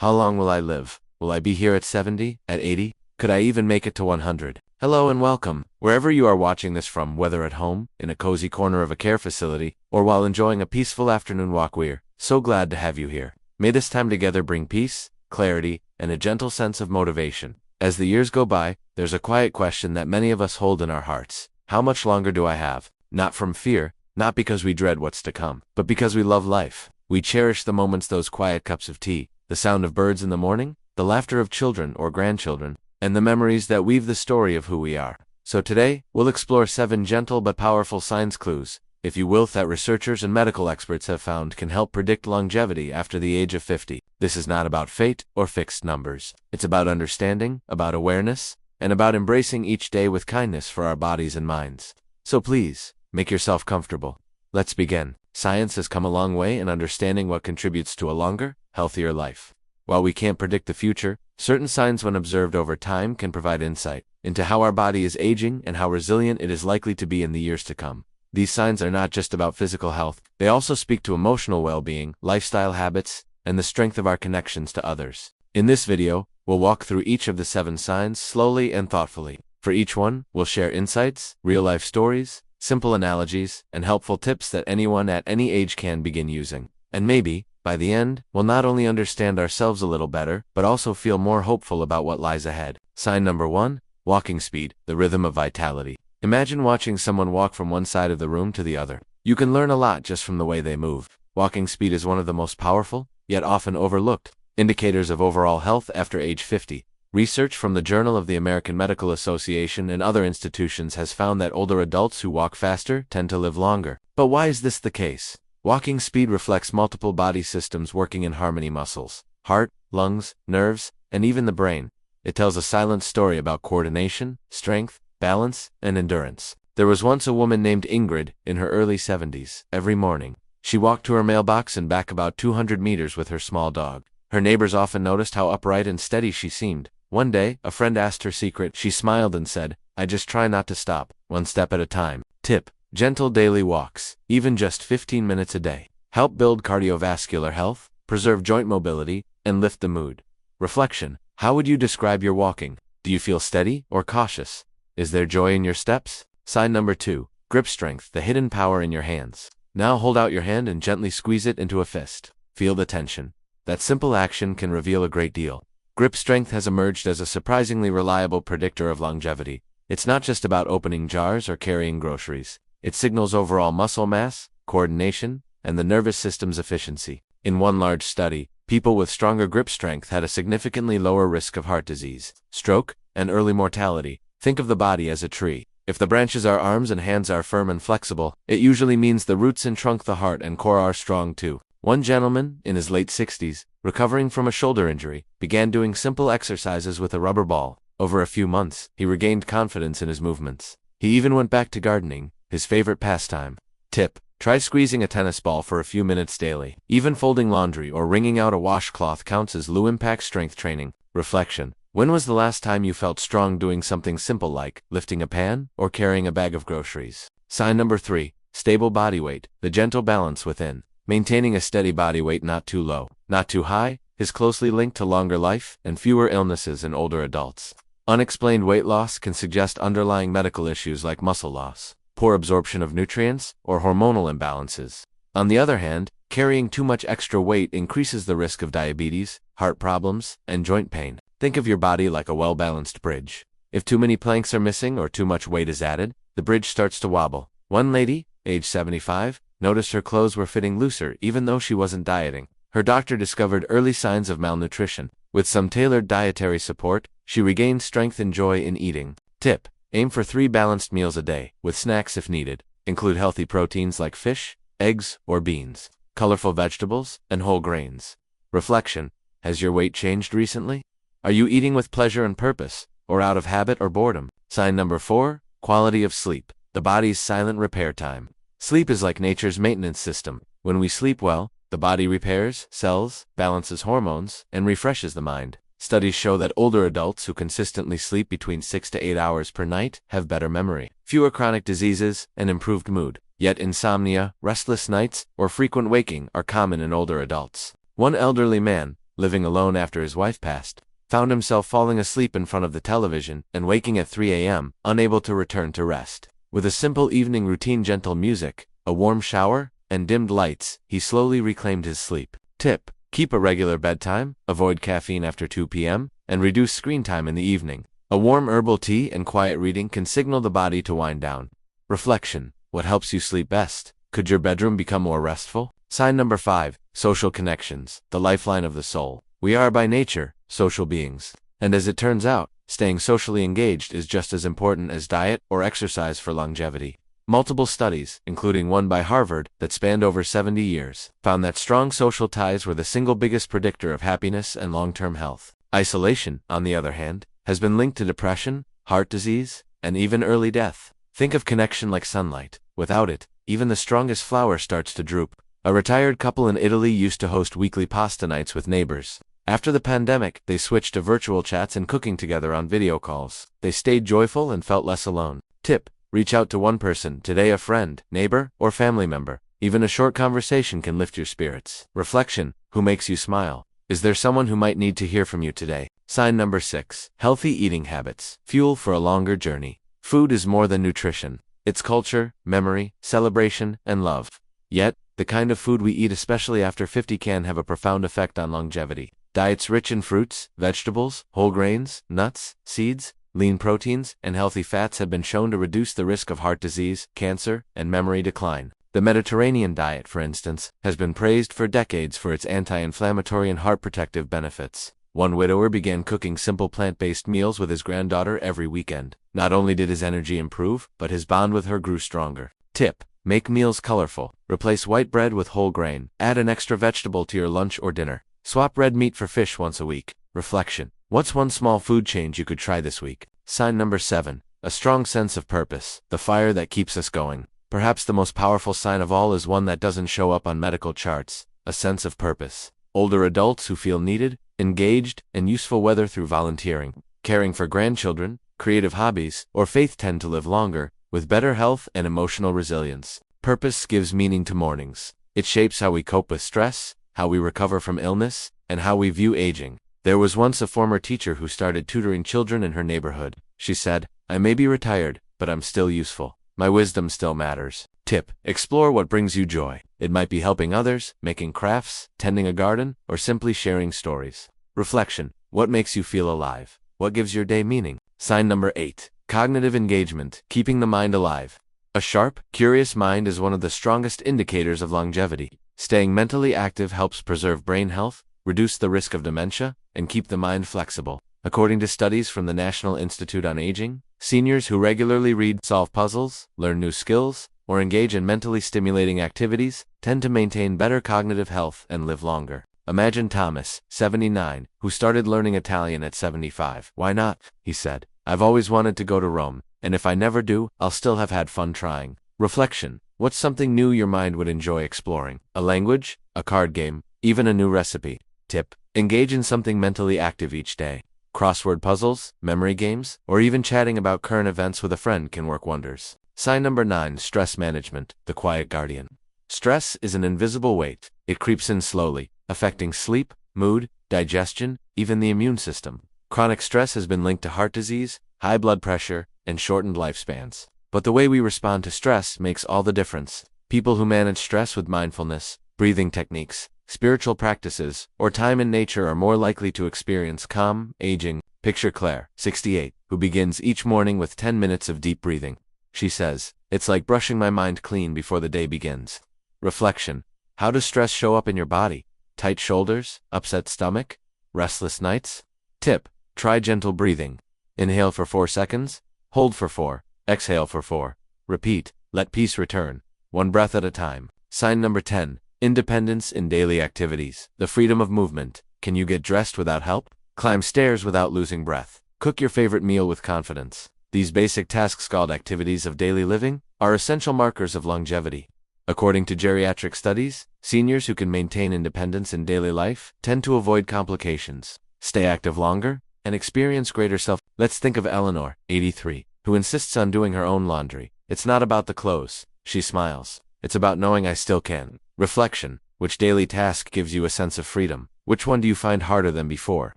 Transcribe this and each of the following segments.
How long will I live? Will I be here at 70, at 80? Could I even make it to 100? Hello and welcome, wherever you are watching this from, whether at home, in a cozy corner of a care facility, or while enjoying a peaceful afternoon walk. We're so glad to have you here. May this time together bring peace, clarity, and a gentle sense of motivation. As the years go by, there's a quiet question that many of us hold in our hearts. How much longer do I have? Not from fear, not because we dread what's to come, but because we love life. We cherish the moments, those quiet cups of tea, the sound of birds in the morning, the laughter of children or grandchildren, and the memories that weave the story of who we are. So today, we'll explore 7 gentle but powerful science clues, if you will, that researchers and medical experts have found can help predict longevity after the age of 50. This is not about fate or fixed numbers. It's about understanding, about awareness, and about embracing each day with kindness for our bodies and minds. So please, make yourself comfortable. Let's begin. Science has come a long way in understanding what contributes to a longer, healthier life. While we can't predict the future, certain signs when observed over time can provide insight into how our body is aging and how resilient it is likely to be in the years to come. These signs are not just about physical health, they also speak to emotional well-being, lifestyle habits, and the strength of our connections to others. In this video, we'll walk through each of the 7 signs slowly and thoughtfully. For each one, we'll share insights, real-life stories, simple analogies, and helpful tips that anyone at any age can begin using. And maybe, by the end, we'll not only understand ourselves a little better, but also feel more hopeful about what lies ahead. Sign number 1, walking speed, the rhythm of vitality. Imagine watching someone walk from one side of the room to the other. You can learn a lot just from the way they move. Walking speed is one of the most powerful, yet often overlooked, indicators of overall health after age 50. Research from the Journal of the American Medical Association and other institutions has found that older adults who walk faster tend to live longer. But why is this the case? Walking speed reflects multiple body systems working in harmony: muscles, heart, lungs, nerves, and even the brain. It tells a silent story about coordination, strength, balance, and endurance. There was once a woman named Ingrid, in her early 70s. Every morning, she walked to her mailbox and back about 200 meters with her small dog. Her neighbors often noticed how upright and steady she seemed. One day, a friend asked her secret. She smiled and said, "I just try not to stop, one step at a time." Tip: gentle daily walks, even just 15 minutes a day, help build cardiovascular health, preserve joint mobility, and lift the mood. Reflection: how would you describe your walking? Do you feel steady or cautious? Is there joy in your steps? Sign number 2, grip strength, the hidden power in your hands. Now hold out your hand and gently squeeze it into a fist. Feel the tension. That simple action can reveal a great deal. Grip strength has emerged as a surprisingly reliable predictor of longevity. It's not just about opening jars or carrying groceries. It signals overall muscle mass, coordination, and the nervous system's efficiency. In one large study, people with stronger grip strength had a significantly lower risk of heart disease, stroke, and early mortality. Think of the body as a tree. If the branches are arms and hands are firm and flexible, it usually means the roots and trunk, the heart and core, are strong too. One gentleman, in his late 60s, recovering from a shoulder injury, began doing simple exercises with a rubber ball. Over a few months, he regained confidence in his movements. He even went back to gardening, his favorite pastime. Tip: try squeezing a tennis ball for a few minutes daily. Even folding laundry or wringing out a washcloth counts as low-impact strength training. Reflection: when was the last time you felt strong doing something simple like lifting a pan or carrying a bag of groceries? Sign number 3, stable body weight, the gentle balance within. Maintaining a steady body weight, not too low, not too high, is closely linked to longer life and fewer illnesses in older adults. Unexplained weight loss can suggest underlying medical issues like muscle loss, poor absorption of nutrients, or hormonal imbalances. On the other hand, carrying too much extra weight increases the risk of diabetes, heart problems, and joint pain. Think of your body like a well-balanced bridge. If too many planks are missing or too much weight is added, the bridge starts to wobble. One lady, age 75, noticed her clothes were fitting looser even though she wasn't dieting. Her doctor discovered early signs of malnutrition. With some tailored dietary support, she regained strength and joy in eating. Tip: aim for 3 balanced meals a day, with snacks if needed. Include healthy proteins like fish, eggs, or beans, colorful vegetables, and whole grains. Reflection: has your weight changed recently? Are you eating with pleasure and purpose, or out of habit or boredom? Sign number 4, quality of sleep, the body's silent repair time. Sleep is like nature's maintenance system. When we sleep well, the body repairs cells, balances hormones, and refreshes the mind. Studies show that older adults who consistently sleep between 6 to 8 hours per night have better memory, fewer chronic diseases, and improved mood. Yet insomnia, restless nights, or frequent waking are common in older adults. One elderly man, living alone after his wife passed, found himself falling asleep in front of the television and waking at 3 a.m., unable to return to rest. With a simple evening routine, gentle music, a warm shower, and dimmed lights, he slowly reclaimed his sleep. Tip: keep a regular bedtime, avoid caffeine after 2 p.m., and reduce screen time in the evening. A warm herbal tea and quiet reading can signal the body to wind down. Reflection: what helps you sleep best? Could your bedroom become more restful? Sign number 5. Social connections, the lifeline of the soul. We are by nature social beings. And as it turns out, staying socially engaged is just as important as diet or exercise for longevity. Multiple studies, including one by Harvard that spanned over 70 years, found that strong social ties were the single biggest predictor of happiness and long-term health. Isolation, on the other hand, has been linked to depression, heart disease, and even early death. Think of connection like sunlight. Without it, even the strongest flower starts to droop. A retired couple in Italy used to host weekly pasta nights with neighbors. After the pandemic, they switched to virtual chats and cooking together on video calls. They stayed joyful and felt less alone. Tip: reach out to one person today, a friend, neighbor, or family member. Even a short conversation can lift your spirits. Reflection: who makes you smile? Is there someone who might need to hear from you today? Sign number 6. Healthy eating habits. Fuel for a longer journey. Food is more than nutrition. It's culture, memory, celebration, and love. Yet, the kind of food we eat, especially after 50, can have a profound effect on longevity. Diets rich in fruits, vegetables, whole grains, nuts, seeds, lean proteins, and healthy fats have been shown to reduce the risk of heart disease, cancer, and memory decline. The Mediterranean diet, for instance, has been praised for decades for its anti-inflammatory and heart-protective benefits. One widower began cooking simple plant-based meals with his granddaughter every weekend. Not only did his energy improve, but his bond with her grew stronger. Tip: make meals colorful. Replace white bread with whole grain. Add an extra vegetable to your lunch or dinner. Swap red meat for fish once a week. Reflection: what's one small food change you could try this week? Sign number 7. A strong sense of purpose, the fire that keeps us going. Perhaps the most powerful sign of all is one that doesn't show up on medical charts: a sense of purpose. Older adults who feel needed, engaged, and useful, whether through volunteering, caring for grandchildren, creative hobbies, or faith, tend to live longer, with better health and emotional resilience. Purpose gives meaning to mornings. It shapes how we cope with stress, how we recover from illness, and how we view aging. There was once a former teacher who started tutoring children in her neighborhood. She said, "I may be retired, but I'm still useful. My wisdom still matters." Tip: explore what brings you joy. It might be helping others, making crafts, tending a garden, or simply sharing stories. Reflection: what makes you feel alive? What gives your day meaning? Sign number 8. Cognitive engagement, keeping the mind alive. A sharp, curious mind is one of the strongest indicators of longevity. Staying mentally active helps preserve brain health, reduce the risk of dementia, and keep the mind flexible. According to studies from the National Institute on Aging, seniors who regularly read, solve puzzles, learn new skills, or engage in mentally stimulating activities tend to maintain better cognitive health and live longer. Imagine Thomas, 79, who started learning Italian at 75. "Why not?" he said. "I've always wanted to go to Rome, and if I never do, I'll still have had fun trying." Reflection: what's something new your mind would enjoy exploring? A language, a card game, even a new recipe. Tip: engage in something mentally active each day. Crossword puzzles, memory games, or even chatting about current events with a friend can work wonders. Sign number 9. Stress management, the quiet guardian. Stress is an invisible weight. It creeps in slowly, affecting sleep, mood, digestion, even the immune system. Chronic stress has been linked to heart disease, high blood pressure, and shortened lifespans. But the way we respond to stress makes all the difference. People who manage stress with mindfulness, breathing techniques, spiritual practices, or time in nature are more likely to experience calm aging. Picture Claire, 68, who begins each morning with 10 minutes of deep breathing. She says, "It's like brushing my mind clean before the day begins." Reflection: how does stress show up in your body? Tight shoulders, upset stomach, restless nights? Tip: try gentle breathing. Inhale for 4 seconds, hold for 4, exhale for 4. Repeat, let peace return, one breath at a time. Sign number 10. Independence in daily activities, the freedom of movement. Can you get dressed without help? Climb stairs without losing breath? Cook your favorite meal with confidence? These basic tasks, called activities of daily living, are essential markers of longevity. According to geriatric studies, seniors who can maintain independence in daily life tend to avoid complications, stay active longer, and experience greater self. Let's think of Eleanor, 83, who insists on doing her own laundry. "It's not about the clothes," she smiles. "It's about knowing I still can." Reflection: which daily task gives you a sense of freedom? Which one do you find harder than before?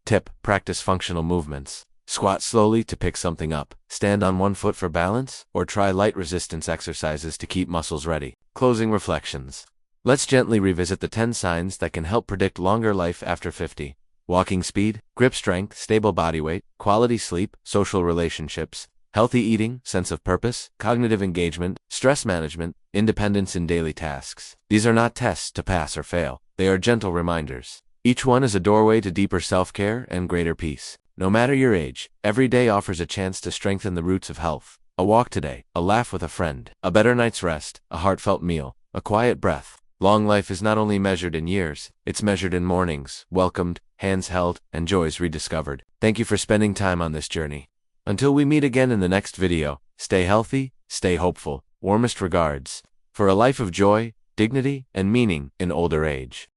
Tip: practice functional movements. Squat slowly to pick something up, stand on one foot for balance, or try light resistance exercises to keep muscles ready. Closing reflections. Let's gently revisit the 10 signs that can help predict longer life after 50. Walking speed, grip strength, stable body weight, quality sleep, social relationships, healthy eating, sense of purpose, cognitive engagement, stress management, independence in daily tasks. These are not tests to pass or fail. They are gentle reminders. Each one is a doorway to deeper self-care and greater peace. No matter your age, every day offers a chance to strengthen the roots of health. A walk today, a laugh with a friend, a better night's rest, a heartfelt meal, a quiet breath. Long life is not only measured in years, it's measured in mornings, welcomed, hands held, and joys rediscovered. Thank you for spending time on this journey. Until we meet again in the next video, stay healthy, stay hopeful. Warmest regards. For a life of joy, dignity, and meaning in older age.